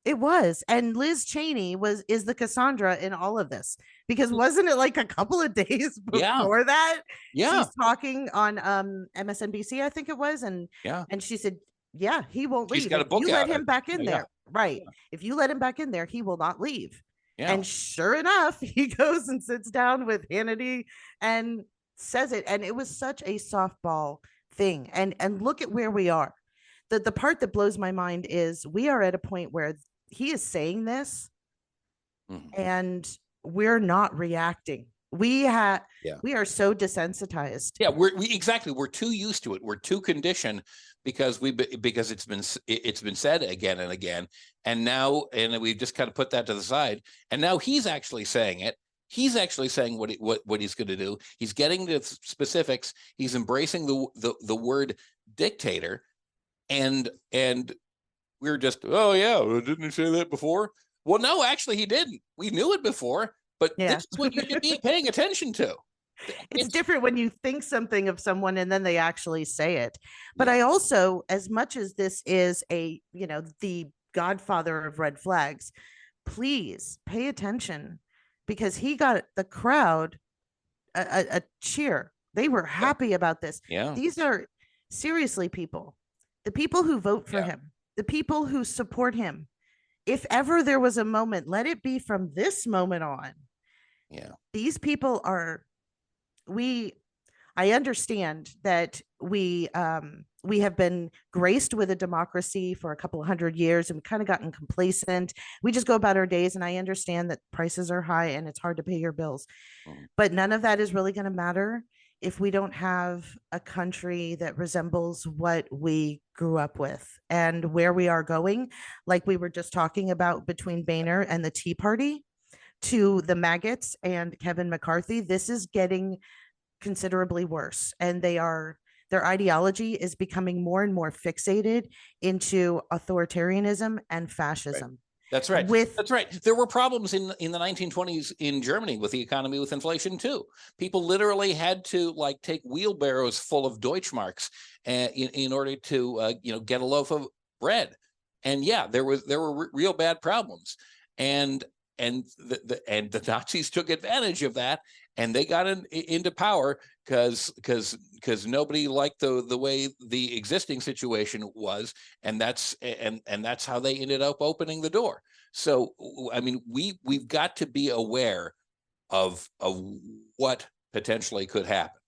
It was. And Liz Cheney is the Cassandra in all of this. Because wasn't it like a couple of days Yeah, before that? yeah, She's talking on MSNBC, I think it was, yeah. and she said, yeah, he won't She's leave. got a If book you let out. him back in Yeah, there, right. yeah, If you let him back in there, he will not leave. yeah. And sure enough, he goes and sits down with Hannity and says it. And it was such a softball thing. And look at where we are. The part that blows my mind is we are at a point where he is saying this Mhm. and we're not reacting. Yeah. We are so desensitized. Yeah, we exactly. We're too used to it. We're too conditioned because because it's been said again and again, and now we've just kind of put that to the side. And now he's actually saying it. He's actually saying what he's going to do. He's getting the specifics. He's embracing the word dictator, and we're just, oh yeah, didn't he say that before? Well, no, actually he didn't. We knew it before, but this Yeah. is what you should be paying attention to. It's It's different when you think something of someone and then they actually say it. But yeah, I also, as much as this is the godfather of red flags, please pay attention because he got the crowd a cheer. They were yeah, happy about this. yeah, These are seriously people, the people who vote for yeah, him, the people who support him. If ever there was a moment, let it be from this moment on. yeah. These people are, we I understand that we have been graced with a democracy for a couple of 100 years and we kind of gotten complacent. We just go about our days, and I understand that prices are high and it's hard to pay your bills. Mm. But none of that is really going to matter if we don't have a country that resembles what we grew up with and where we are going. Like we were just talking about between Boehner and the Tea Party to the maggots and Kevin McCarthy, this is getting considerably worse. And their ideology is becoming more and more fixated into authoritarianism and Right. fascism. That's right. With That's right. There were problems in the 1920s in Germany with the economy, with inflation too. People literally had to like take wheelbarrows full of Deutschmarks in order to get a loaf of bread. And yeah, there were real bad problems. And the Nazis took advantage of that, and they got into power because nobody liked the way the existing situation was, and that's how they ended up opening the door. So I mean, we've got to be aware of what potentially could happen.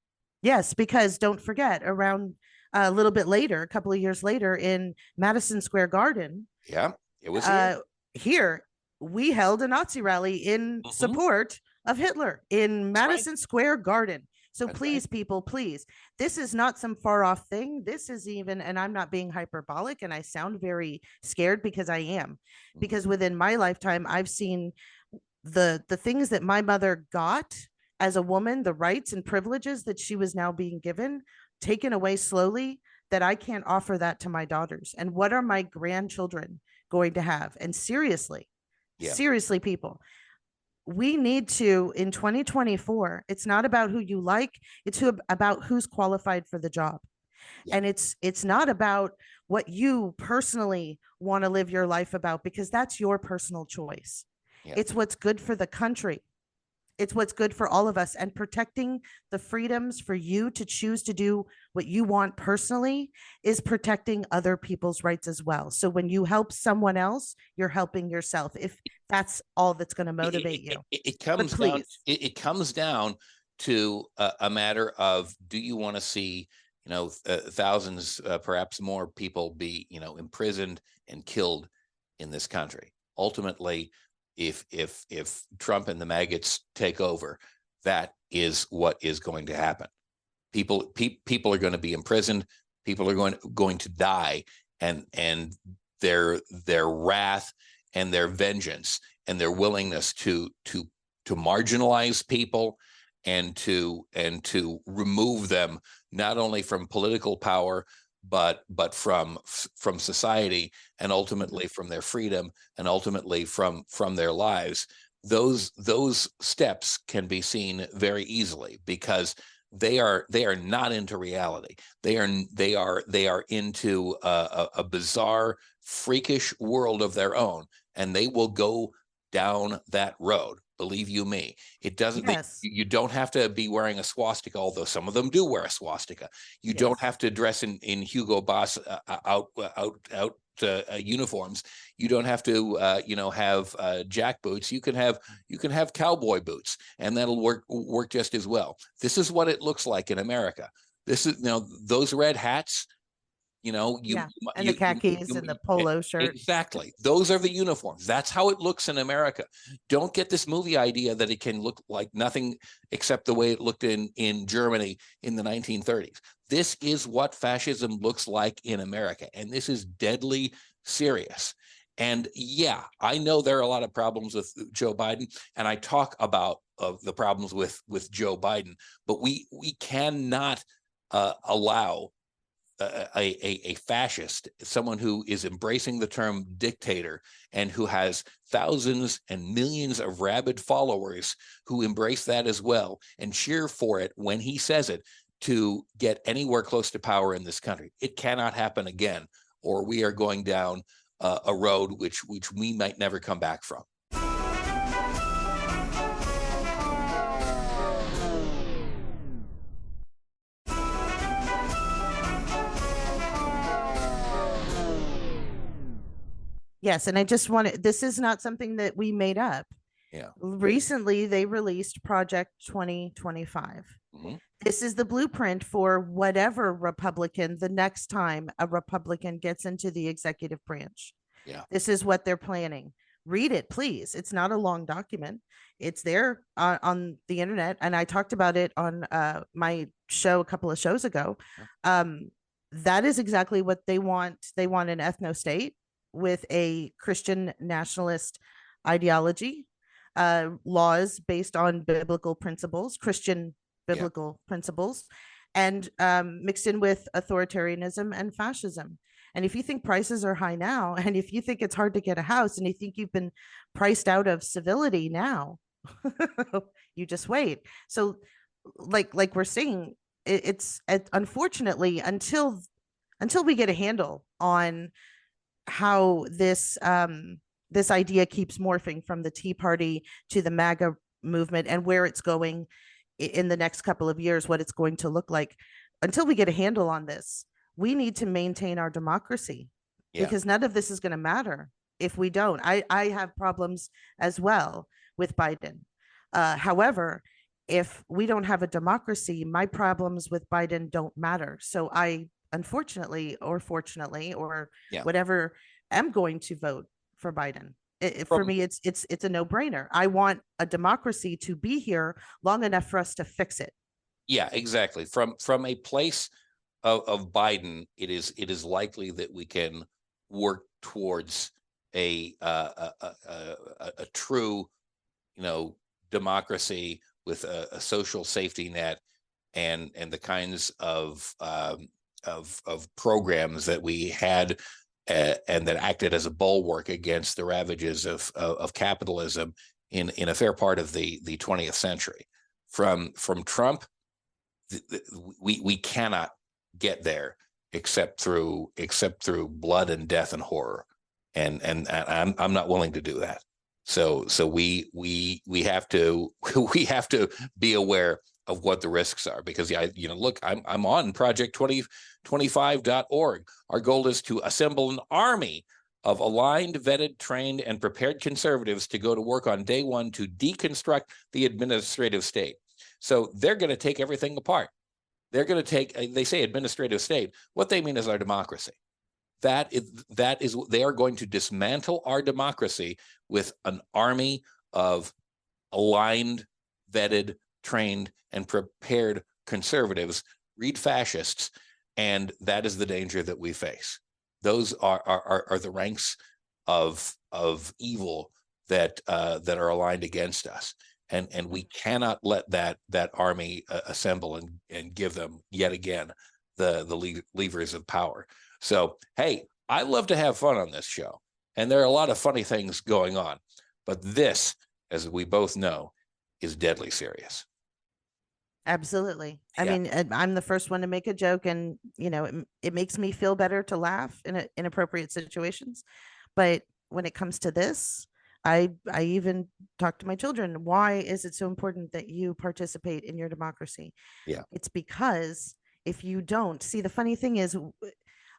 yes, because don't forget, around a little bit later, a couple of years later, in Madison Square Garden, Yeah, it was here. uh, here we held a Nazi rally in Mm-hmm. support of Hitler in That's right. Madison Square Garden. So That's right. please, people, please, this is not some far off thing. This is even, and I'm not being hyperbolic, and I sound very scared because I am, Mm-hmm. because within my lifetime, I've seen the things that my mother got as a woman, the rights and privileges that she was now being given, taken away slowly, that I can't offer that to my daughters. And what are my grandchildren going to have? And seriously, Yeah. seriously, people, we need to, in 2024, it's not about who you like, it's about who's qualified for the job. Yeah. And it's not about what you personally want to live your life about, because that's your personal choice. Yeah. It's what's good for the country. It's what's good for all of us, and protecting the freedoms for you to choose to do what you want personally is protecting other people's rights as well. So when you help someone else, you're helping yourself, if that's all that's going to motivate you. It But comes down. please, It comes down to a matter of, do you want to see thousands, perhaps more people be imprisoned and killed in this country? Ultimately, if Trump and the maggots take over, that is what is going to happen. People are going to be imprisoned. People are going to die, and their wrath and their vengeance and their willingness to marginalize people and to remove them not only from political power but from society, and ultimately from their freedom, and ultimately from their lives. Those steps can be seen very easily because they are not into reality. They are into a bizarre freakish world of their own, and they will go down that road. Believe you me, it doesn't. Yes. You don't have to be wearing a swastika, although some of them do wear a swastika. You don't have to dress in Hugo Boss out uniforms. You don't have to have jack boots. You can have cowboy boots, and that'll work just as well. This is what it looks like in America. This is those red hats. And the khakis and the polo shirt. Exactly. Those are the uniforms. That's how it looks in America. Don't get this movie idea that it can look like nothing except the way it looked in Germany in the 1930s. This is what fascism looks like in America, and this is deadly serious. And yeah, I know there are a lot of problems with Joe Biden, and I talk about the problems with Joe Biden, but we cannot allow a fascist, someone who is embracing the term dictator and who has thousands and millions of rabid followers who embrace that as well and cheer for it when he says it, to get anywhere close to power in this country. It cannot happen again, or we are going down a road which we might never come back from. Yes, and I just wanted, this is not something that we made up. Yeah. Recently, they released Project 2025. Mm-hmm. This is the blueprint for whatever Republican, the next time a Republican gets into the executive branch. Yeah. This is what they're planning. Read it, please. It's not a long document. It's there on the internet. And I talked about it on my show a couple of shows ago. That is exactly what they want. They want an ethno state with a Christian nationalist ideology, laws based on biblical principles, Christian biblical principles, and mixed in with authoritarianism and fascism. And if you think prices are high now, and if you think it's hard to get a house, and you think you've been priced out of civility now, you just wait. So like we're saying, it's unfortunately, until we get a handle on how this idea keeps morphing from the Tea Party to the MAGA movement and where it's going in the next couple of years, what it's going to look like. Until we get a handle on this, we need to maintain our democracy, because none of this is going to matter if we don't. I have problems as well with Biden. However, if we don't have a democracy, my problems with Biden don't matter. So I, unfortunately or fortunately or whatever, am going to vote for Biden. For me, it's a no-brainer. I want a democracy to be here long enough for us to fix it. Yeah, exactly. From a place of Biden, it is likely that we can work towards a true, democracy with a social safety net and the kinds of programs that we had and that acted as a bulwark against the ravages of capitalism in a fair part of the 20th century. From Trump, we cannot get there except through blood and death and horror, and I'm not willing to do that. So we have to be aware of what the risks are, because look, I'm on Project 2025.org. Our goal is to assemble an army of aligned, vetted, trained, and prepared conservatives to go to work on day one to deconstruct the administrative state. So they're going to take everything apart. They're going to take, they say administrative state. What they mean is our democracy. That is, they are going to dismantle our democracy with an army of aligned, vetted, trained, and prepared conservatives, read fascists, and that is the danger that we face. Those are the ranks of evil that are aligned against us, and we cannot let that army assemble and give them yet again the levers of power. So hey, I love to have fun on this show, and there are a lot of funny things going on, but this, as we both know, is deadly serious. Absolutely. I Yeah, mean, and I'm the first one to make a joke, and it makes me feel better to laugh in inappropriate situations. But when it comes to this, I even talk to my children. Why is it so important that you participate in your democracy? yeah, It's because if you don't, see, the funny thing is,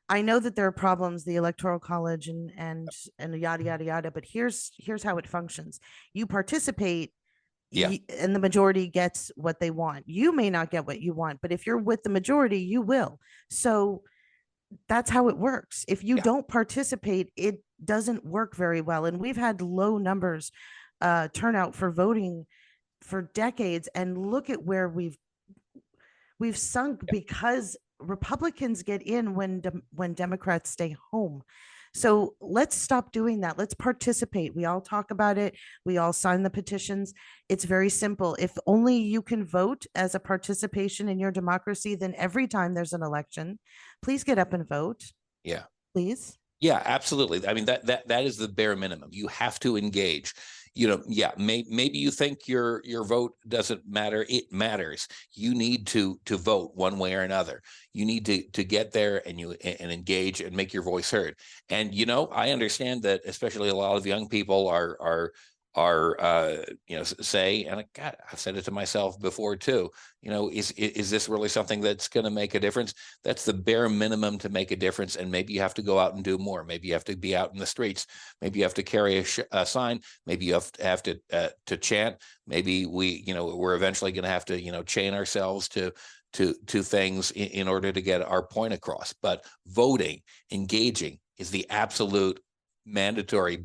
I know that there are problems, the electoral college and yada yada yada. But here's how it functions. You participate, yeah, and the majority gets what they want. You may not get what you want, but if you're with the majority, you will. So that's how it works. If you yeah, don't participate, it doesn't work very well. And we've had low numbers turnout for voting for decades. And look at where we've sunk yeah. because Republicans get in when Democrats stay home. So let's stop doing that. Let's participate. We all talk about it. We all sign the petitions. It's very simple. If only you can vote as a participation in your democracy, then every time there's an election, please get up and vote. Yeah. Please. Yeah, absolutely. I mean, that is the bare minimum. You have to engage. Yeah, maybe you think your vote doesn't matter. It matters. You need to vote one way or another. You need to get there and engage and make your voice heard. And I understand that especially a lot of young people are say, and God, I've said it to myself before too. Is this really something that's going to make a difference? That's the bare minimum to make a difference. And maybe you have to go out and do more. Maybe you have to be out in the streets. Maybe you have to carry a sign. Maybe you have to chant. Maybe we're eventually going to have to chain ourselves to things in order to get our point across. But voting, engaging is the absolute mandatory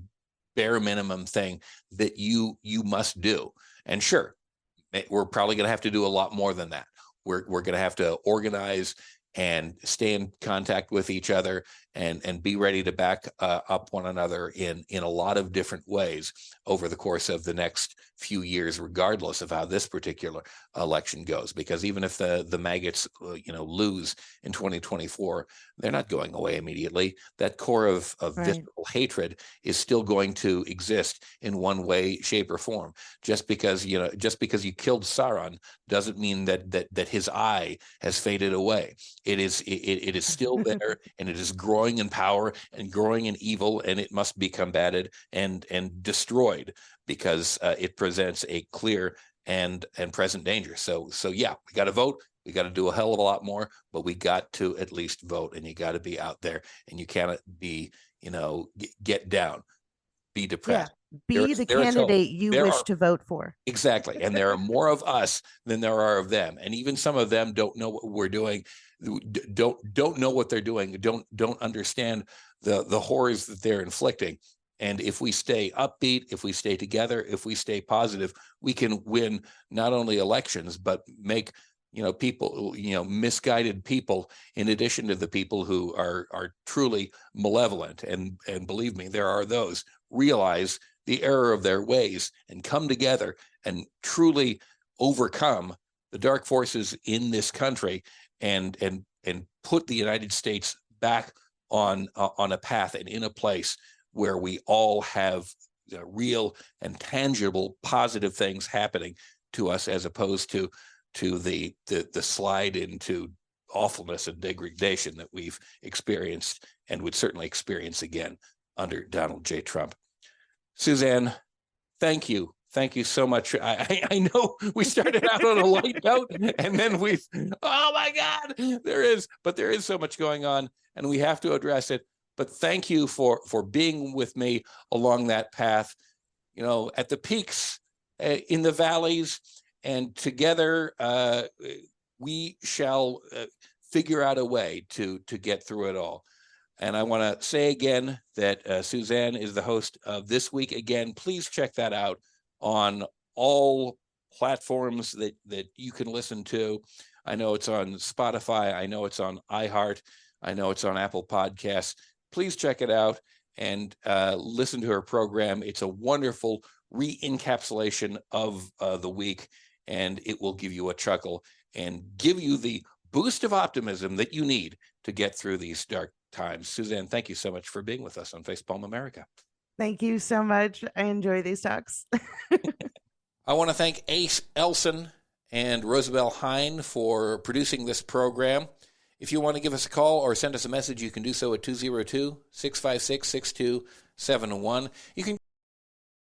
bare minimum thing that you must do. And sure, we're probably going to have to do a lot more than that. We're going to have to organize and stay in contact with each other and be ready to back up one another in a lot of different ways over the course of the next few years, regardless of how this particular election goes. Because even if the maggots lose in 2024, they're not going away immediately. That core of Right. visceral hatred is still going to exist in one way, shape, or form. Just because you killed Sauron doesn't mean that his eye has faded away. It is still there, and it is growing in power and growing in evil, and it must be combated and destroyed because it presents a clear and present danger. So yeah, we got to vote. We got to do a hell of a lot more, but we got to at least vote, and you got to be out there, and you cannot be get down, be Yeah. depressed. Be the There is hope. candidate you There wish are to vote for. Exactly. And there are more of us than there are of them. And even some of them don't know what we're doing, don't know what they're doing, don't understand the horrors that they're inflicting. And if we stay upbeat, if we stay together, if we stay positive, we can win not only elections, but make people, misguided people, in addition to the people who are truly malevolent. And believe me, there are those, realize the error of their ways and come together and truly overcome the dark forces in this country and put the United States back on a path and in a place where we all have real and tangible positive things happening to us, as opposed to the slide into awfulness and degradation that we've experienced and would certainly experience again under Donald J. Trump. Susanne, thank you. Thank you so much. I know we started out on a light note and then oh my God, there is so much going on and we have to address it. But thank you for being with me along that path, at the peaks, in the valleys, and together we shall figure out a way to get through it all. And I want to say again that Susanne is the host of This Week. Again, please check that out on all platforms that you can listen to. I know it's on Spotify. I know it's on iHeart. I know it's on Apple Podcasts. Please check it out and listen to her program. It's a wonderful re-encapsulation of the week, and it will give you a chuckle and give you the boost of optimism that you need to get through these dark times. Susanne, thank you so much for being with us on Facepalm America. Thank you so much. I enjoy these talks. I want to thank Ace Elson and Rosabelle Hine for producing this program. If you want to give us a call or send us a message, you can do so at 202-656-6271. You can